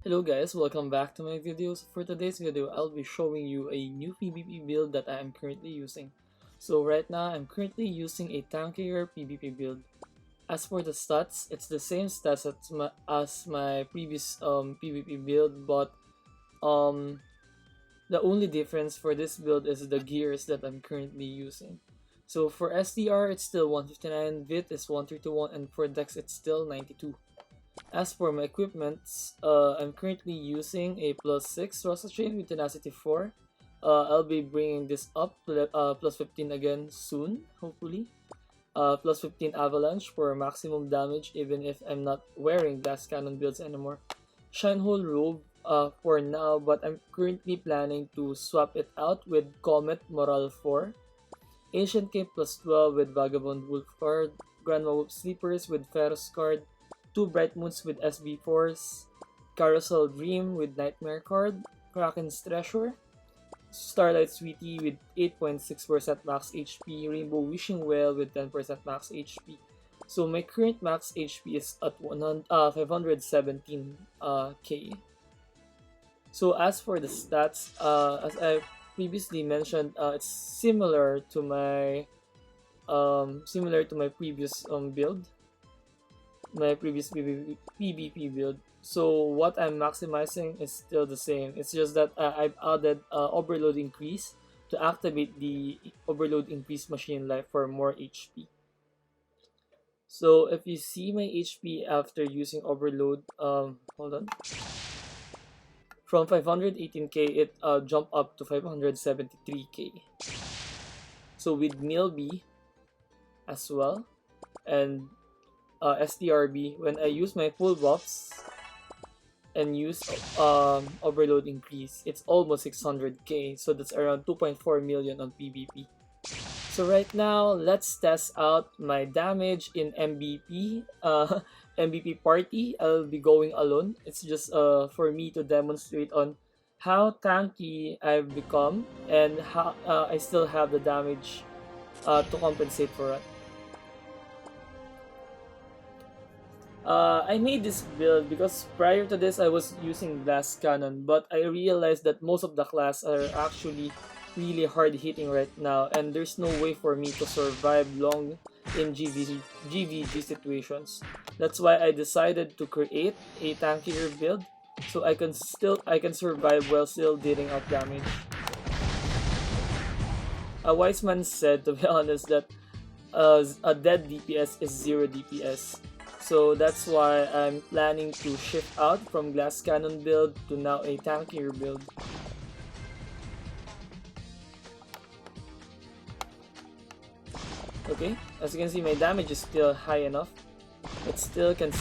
Hello guys, welcome back to my videos. For today's video, I'll be showing you a new PvP build that I am currently using. So right now, I'm currently using a tankier PvP build. As for the stats, it's the same stats as my previous PvP build, but um, the only difference for this build is the gears that I'm currently using. So for SDR, it's still 159, Vit is 131, and for Dex, it's still 92. As for my equipment, I'm currently using a +6 Rosa Chain with Tenacity 4. I'll be bringing this up to +15 again soon, hopefully. +15 Avalanche for maximum damage even if I'm not wearing Glass Cannon builds anymore. Shinehole Robe for now, but I'm currently planning to swap it out with Comet Morale 4. Ancient Cape +12 with Vagabond Wolf card. Grandma Wolf Sleepers with Ferrous card. 2 Bright Moons with SB4s, Carousel Dream with Nightmare card, Kraken's Treasure, Starlight Sweetie with 8.6% max HP, Rainbow Wishing Well with 10% max HP. So my current max HP is at 517k. So as for the stats, as I previously mentioned, it's similar to my previous build. My previous PvP build. So what I'm maximizing is still the same. It's just that I've added overload increase to activate the overload increase machine life for more HP. So if you see my HP after using overload, hold on. From 518k, it jumped up to 573k. So with Milby as well, and STRB, when I use my full buffs and use overload increase, it's almost 600k, so that's around 2.4 million on PvP. So right now, let's test out my damage in MVP. MVP party, I'll be going alone. It's just for me to demonstrate on how tanky I've become and how I still have the damage to compensate for it. I made this build because prior to this I was using Glass Cannon, but I realized that most of the class are actually really hard hitting right now, and there's no way for me to survive long in GVG situations. That's why I decided to create a tankier build so I can survive while still dealing out damage. A wise man said, to be honest, that a dead DPS is 0 DPS. So that's why I'm planning to shift out from Glass Cannon build to now a tankier build. Okay, as you can see, my damage is still high enough. It still can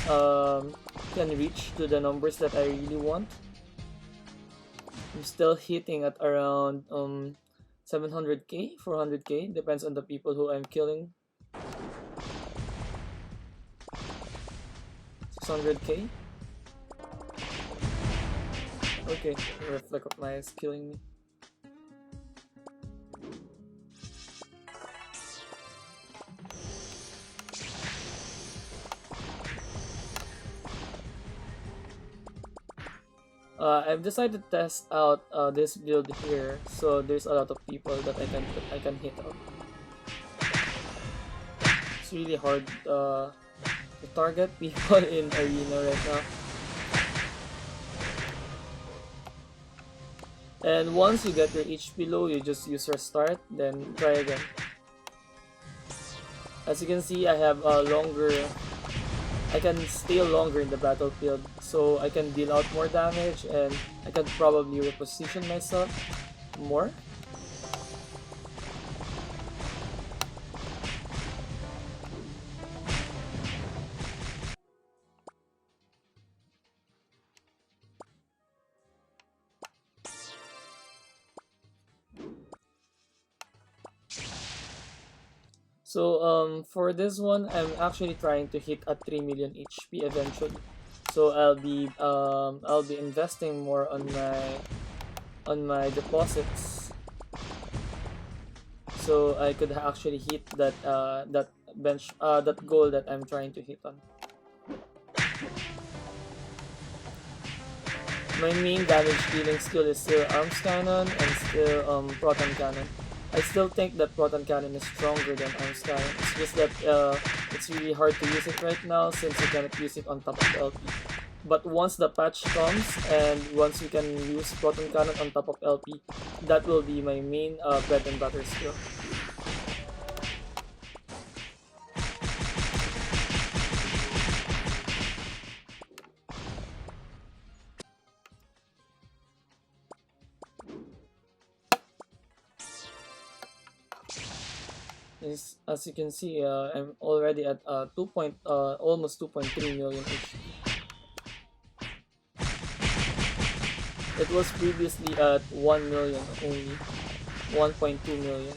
reach to the numbers that I really want. I'm still hitting at around 700k, 400k, depends on the people who I'm killing. 600k. Okay, Reflect of Maya is killing me. I've decided to test out this build here, so there's a lot of people that I can hit up. It's really hard to target people in arena right now. And once you get your HP low, you just use restart, then try again. As you can see, I have I can stay longer in the battlefield, so I can deal out more damage and I can probably reposition myself more. So for this one, I'm actually trying to hit at 3 million HP eventually. So I'll be investing more on my deposits, so I could actually hit that that goal that I'm trying to hit on. My main damage dealing skill is still Arms Cannon and still Proton Cannon. I still think that Proton Cannon is stronger than Arms Cannon. It's just that it's really hard to use it right now since you cannot use it on top of LP. But once the patch comes and once you can use Proton Cannon on top of LP, that will be my main bread and butter skill. As you can see, I'm already at almost 2.3 million HP. It was previously at 1 million only, 1.2 million.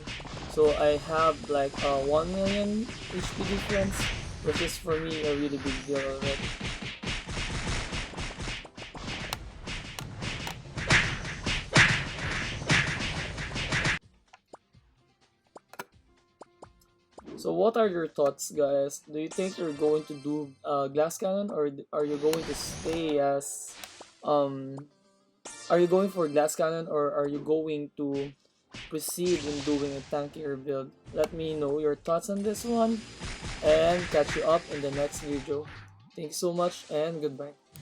So I have like 1 million HP difference, which is for me a really big deal already. So what are your thoughts, guys? Do you think you're going to do glass cannon, or are you going to stay as are you going for glass cannon, or are you going to proceed in doing a tankier build? Let me know your thoughts on this one and catch you up in the next video. Thank you so much and goodbye.